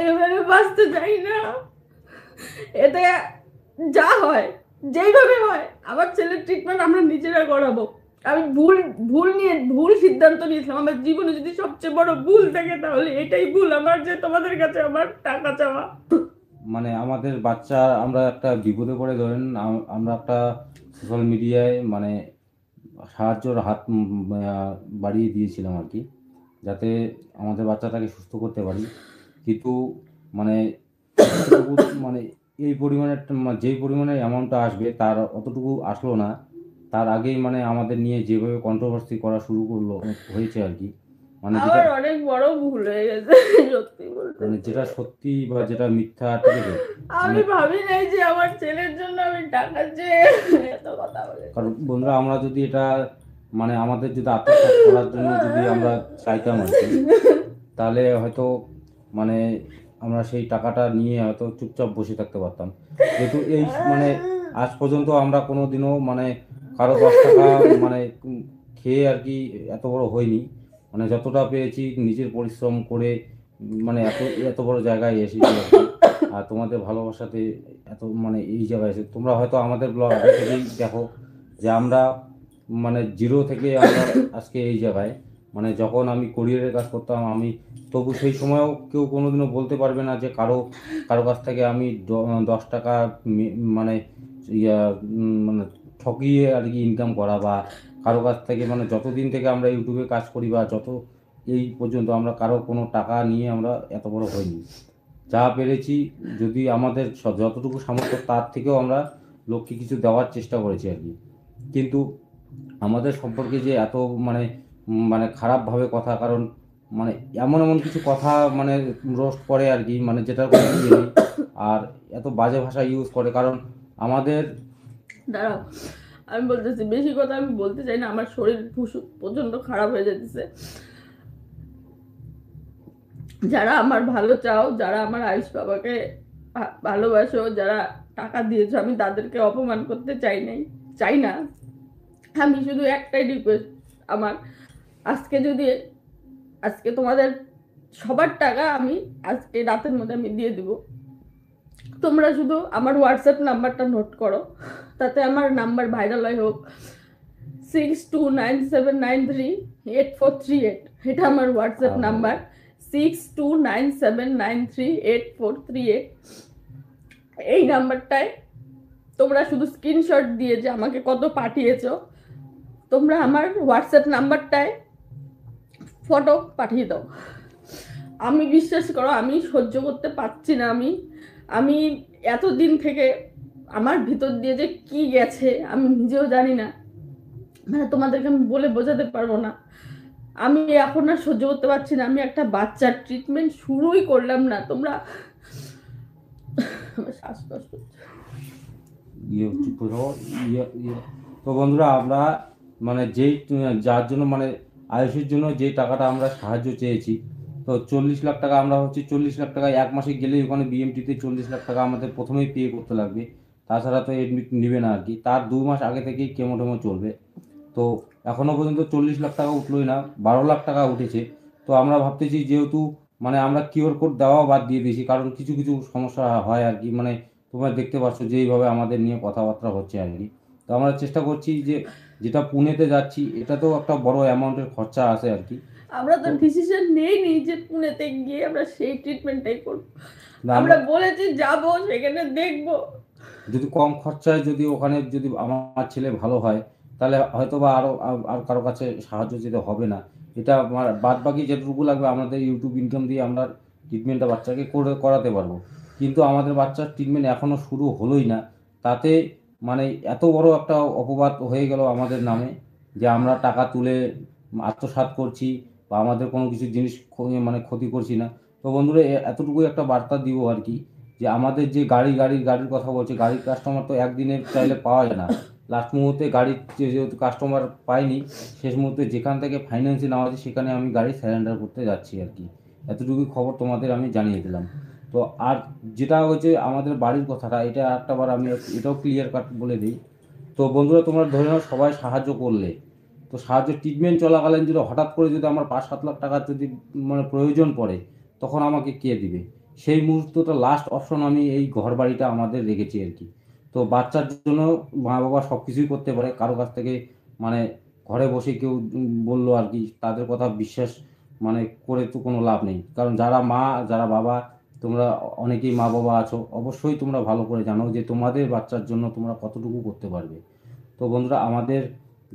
এভাবে বাঁচতে চাই না। এতে যা হয়, যেইভাবে হয়, আমার ছেলের ট্রিটমেন্ট আমরা নিজেরা করাবো। আমি ভুল সিদ্ধান্ত নিয়েছিলাম। আমার জীবনে যদি সবচেয়ে বড় ভুল থাকে তাহলে এটাই ভুল আমার, যে তোমাদের কাছে আমার টাকা চাওয়া। মানে আমাদের বাচ্চা আমরা একটা বিপদে পড়ে ধরেন আমরা একটা সোশ্যাল মিডিয়ায় মানে সাহায্যের হাত বাড়িয়ে দিয়েছিলাম আর কি, যাতে আমাদের বাচ্চাটাকে সুস্থ করতে পারি। কিন্তু মানে অতটুকু মানে এই পরিমাণের যেই পরিমাণের অ্যামাউন্টটা আসবে তার অতটুকু আসলো না। তার আগেই মানে আমাদের নিয়ে যেভাবে কন্ট্রোভার্সি করা শুরু করলো হয়েছে আর কি, মানে যেটা আমার অনেক বড় ভুল হয়ে গেছে, সত্যি বলতে। মানে যেটা সত্যি বা যেটা মিথ্যা, ঠিক আছে। মানে আমি ভাবি নাই যে আমার ছেলের জন্য আমি টাকা চেয়ে এত কথা বলে। কারণ বন্ধুরা আমরা যদি এটা মানে আমাদের যদি আত্মসাৎ করার জন্য যদি আমরা চাইতাম আর কি, তাহলে হয়তো মানে আমরা সেই টাকাটা নিয়ে হয়তো চুপচাপ বসে থাকতে পারতাম। যেহেতু এই মানে আজ পর্যন্ত আমরা কোনো দিনও মানে কারো 10 টাকা মানে খেয়ে আর কি এত বড় হয়নি। মানে যতটা পেয়েছি নিজের পরিশ্রম করে মানে এত এত বড় জায়গায় এসেছি আর কি। আর তোমাদের ভালোবাসাতে এত মানে এই জায়গায় এসে তোমরা হয়তো আমাদের ব্লগ আগে থেকেই দেখো যে আমরা মানে জিরো থেকে আমরা আজকে এই জায়গায়। মানে যখন আমি কোরিয়ারের কাজ করতাম আমি, তবু সেই সময়ও কেউ কোনোদিনও বলতে পারবে না যে কারো কারো কাছ থেকে আমি 10 টাকা মানে ইয়া মানে ঠকিয়ে আর কি ইনকাম করা, বা কারো কাছ থেকে মানে যতদিন থেকে আমরা ইউটিউবে কাজ করি বা যত এই পর্যন্ত আমরা কারো কোনো টাকা নিয়ে আমরা এত বড় হইনি। যা পেরেছি যদি আমাদের যতটুকু সামর্থ্য তার থেকেও আমরা লোককে কিছু দেওয়ার চেষ্টা করেছি আর কি। কিন্তু আমাদের সম্পর্কে যে এত মানে মানে খারাপভাবে কথা, কারণ মানে এমন এমন কিছু কথা মানে রোস্ট করে আর কি, মানে যেটার কোনো ইয়ে নেই। আর এত বাজে ভাষা ইউজ করে, কারণ আমাদের দাঁড়াও, আমি বলতেছি, বেশি কথা আমি বলতে চাই না, আমার শরীর প্রচন্ড খারাপ হয়ে যেতেছে। যারা আমার ভালো চাও, যারা আমার আয়ুষ বাবাকে ভালোবাসো, যারা টাকা দিয়েছো, আমি তাদেরকে অপমান করতে চাই না। আমি শুধু একটাই রিকোয়েস্ট আমার, আজকে যদি আজকে তোমাদের সবার টাকা আমি আজকে রাতের মধ্যে আমি দিয়ে দিব। তোমরা শুধু আমার হোয়াটসঅ্যাপ নাম্বারটা নোট করো, তাতে আমার নাম্বার ভাইরাল হয় হোক, 6297938438। এটা আমার হোয়াটসঅ্যাপ নাম্বার, 6297938438। এই নাম্বারটায় তোমরা শুধু স্ক্রিনশট দিয়ে যে আমাকে কত পাঠিয়েছো, তোমরা আমার হোয়াটসঅ্যাপ নাম্বারটায় ফটো পাঠিয়ে দাও। আমি বিশ্বাস করো, আমি সহ্য করতে পারছি না। আমি আমি এতদিন থেকে আমার ভিতর দিয়ে যে কি গেছে আমি নিজেও জানি না, মানে তোমাদেরকে আমি বলে বোঝাতে পারবো না। আমি এখন আর সহ্য করতে পারছি না। আমি একটা বাচ্চার ট্রিটমেন্ট শুরুই করলাম না, তোমরা আমার শ্বাসকষ্ট হচ্ছে। ইয়ে চুপ করে থাকো, তো বন্ধুরা আমরা মানে যেই যার জন্য মানে আয়ুষের জন্য যে টাকাটা আমরা সাহায্য চেয়েছি, তো 40 লাখ টাকা আমরা হচ্ছে 40 লাখ টাকা 1 মাসে গেলেই ওখানে বিএমটিতে 40 লাখ টাকা আমাদের প্রথমেই পে করতে লাগবে। তাছাড়া তো এডমিট নিবে না আর কি, তার 2 মাস আগে থেকেই কেমো টেমো চলবে। তো এখনো পর্যন্ত 40 লাখ টাকা উঠলোই না, 12 লাখ টাকা উঠেছে। তো আমরা ভাবতেছি যেহেতু মানে আমরা কিউআর কোড দেওয়াও বাদ দিয়ে দিয়েছি, কারণ কিছু কিছু সমস্যা হয় আর কি, মানে তোমরা দেখতে পাচ্ছ যে এইভাবে আমাদের নিয়ে কথাবার্তা হচ্ছে আর কি। তো আমরা চেষ্টা করছি যে যেটা পুনেতে যাচ্ছি এটাতেও একটা বড় অ্যামাউন্টের খরচা আছে আর কি। আমরা তো তো ডিসিশন নেইনি যে পুনেতে গিয়ে আমরা সেই ট্রিটমেন্টটাই করবো। আমরা আমরা বলেছি যাবো, সেখানে দেখবো। যদি কম খরচায় যদি ওখানে যদি আমার ছেলে ভালো হয়, তাহলে হয়তো বা আরও আর কারো কাছে সাহায্য যেতে হবে না। এটা আমার বাদ বাকি যেটুকু লাগবে আমাদের ইউটিউব ইনকাম দিয়ে আমরা ট্রিটমেন্টটা বাচ্চাকে করাতে পারবো। কিন্তু আমাদের বাচ্চার ট্রিটমেন্ট এখনও শুরু হলোই না, তাতে মানে এত বড় একটা অপবাদ হয়ে গেল আমাদের নামে যে আমরা টাকা তুলে আত্মসাৎ করছি বা আমাদের কোনো কিছু জিনিস মানে ক্ষতি করছি না। তো বন্ধুরা এতটুকুই একটা বার্তা দিব আর কি, যে আমাদের যে গাড়ির কথা বলছে, গাড়ির কাস্টমার তো একদিনের চাইলে পাওয়া যায় না। লাস্ট মুহূর্তে গাড়ির যেহেতু কাস্টমার পাইনি, শেষ মুহূর্তে যেখান থেকে ফাইন্যান্সে নেওয়া আছে সেখানে আমি গাড়ি স্যারেন্ডার করতে যাচ্ছি আর কি। এতটুকুই খবর তোমাদের আমি জানিয়ে দিলাম। তো আর যেটা হচ্ছে আমাদের বাড়ির কথাটা, এটা একটাবার আমি এটাও ক্লিয়ার কাট বলে দিই। তো বন্ধুরা তোমরা ধরে নাও সবাই সাহায্য করলে, তো সাহায্য ট্রিটমেন্ট চলাকালীন যদি হঠাৎ করে যদি আমার 5-7 লাখ টাকার যদি মানে প্রয়োজন পড়ে, তখন আমাকে কে দিবে? সেই মুহূর্তটা লাস্ট অপশন আমি এই ঘর বাড়িটা আমাদের রেখেছি আর কি। তো বাচ্চার জন্য মা বাবা সব কিছুই করতে পারে, কারো কাছ থেকে মানে ঘরে বসে কেউ বললো আর কি, তাদের কথা বিশ্বাস মানে করে তো কোনো লাভ নেই। কারণ যারা মা যারা বাবা, তোমরা অনেকেই মা বাবা আছো, অবশ্যই তোমরা ভালো করে জানো যে তোমাদের বাচ্চার জন্য তোমরা কতটুকু করতে পারবে। তো বন্ধুরা, আমাদের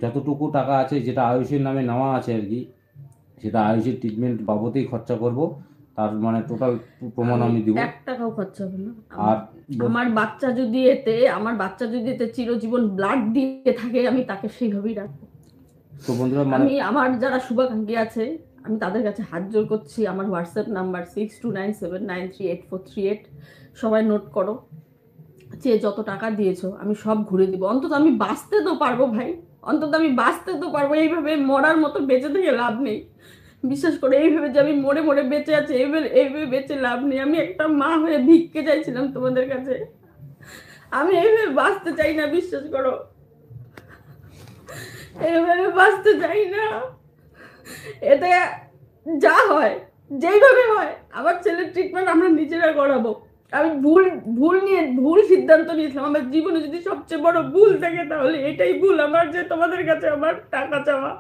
যতটুকু টাকা আছে, যেটা আয়ুষের নামে নেওয়া আছে আর কি, সেটা আয়ুষের ট্রিটমেন্ট বাবদেই খরচা করব, তার মানে টোটাল প্রমাণ আমি আমি দিব। 1 টাকাও খরচা হবে না। আর আমার বাচ্চা যদি এতে চিরজীবন ব্লাড দিয়ে থাকে, আমি তাকে সেইভাবেই রাখবো। তো বন্ধুরা মানে আমি আমার যারা শুভাকাঙ্ক্ষী আছে, আমি তাদের কাছে হাত জোর করছি। আমার হোয়াটসঅ্যাপ নাম্বার 6297938438, সবাই নোট করো। যে যত টাকা দিয়েছো আমি সব ঘুরে দিব, অন্তত আমি বাঁচতে তো পারবো ভাই, অন্তত আমি বাঁচতে তো পারবো। এইভাবে মরার মতো বেঁচে থেকে লাভ নেই, বিশ্বাস করে। এইভাবে যে আমি মরে মরে বেঁচে আছি, এইভাবে বেঁচে লাভ নেই। আমি একটা মা হয়ে ভিক্ষে চাইছিলাম তোমাদের কাছে, আমি এইভাবে বাঁচতে চাই না, বিশ্বাস করো। এইভাবে বাঁচতে চাই না। এতে যা হয়, যেইভাবে হয়, আমার ছেলের ট্রিটমেন্ট আমরা নিজেরা করাবো। আমি ভুল সিদ্ধান্ত নিয়েছিলাম। আমার জীবনে যদি সবচেয়ে বড় ভুল থাকে, তাহলে এটাই ভুল আমার, যে তোমাদের কাছে আমার টাকা চাওয়া।